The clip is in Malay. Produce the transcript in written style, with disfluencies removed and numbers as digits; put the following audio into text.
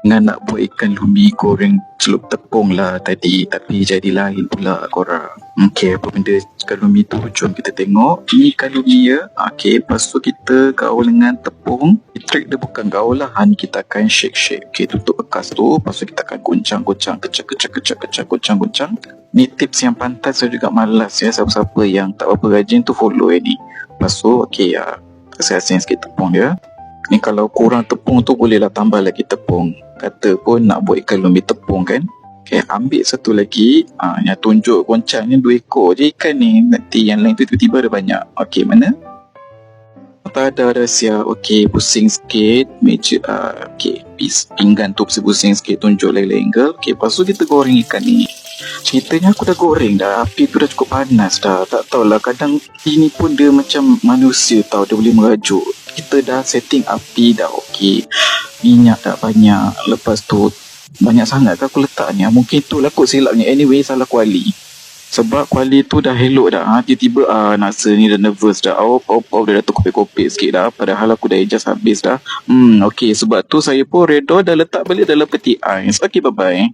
Dengan nak buat ikan lumi goreng celup tepung lah tadi, tapi jadi lain pula korang. Okey, apa benda ikan lumi tu? Jom kita tengok. Ni ikan lumi ya. Okey, lepas tu kita gaul dengan tepung. Trik dia bukan gaul lah. Ni kita akan shake. Okey, tutup bekas tu. Lepas tu kita akan goncang. Kecak, goncang. Ni tips yang pantas saya juga malas ya. Siapa-siapa yang tak berapa rajin tu follow ni. Lepas tu, okey ya. Asin sikit tepung dia. Ni kalau kurang tepung tu bolehlah tambah lagi tepung. Kata pun nak buat ikan lumi tepung kan. Okay, ambil satu lagi. Yang tunjuk goncang ni 2 ekor je ikan ni. Nanti yang lain tu tiba-tiba ada banyak. Okay, mana? Tak ada rahsia. Okay, pusing sikit. Meja. Okay, pinggan tu pusing sikit. Tunjuk lain-lain angle. Okay, lepas tu kita goreng ikan ni. Ceritanya aku dah goreng dah. Api tu dah cukup panas dah. Tak tahulah, kadang ini pun dia macam manusia tau. Dia boleh merajuk. Kita dah setting api dah okey. Minyak dah banyak. Lepas tu banyak sangat ke aku letak ni. Mungkin tu lah kot silapnya. Anyway, salah kuali. Sebab kuali tu dah elok dah. Tiba-tiba Nasa ni dah nervous dah. Dia dah terkopik-kopik sikit dah. Padahal aku dah adjust habis dah. Okey, sebab tu saya pun redor dah letak balik dalam peti ais. Okey, bye-bye.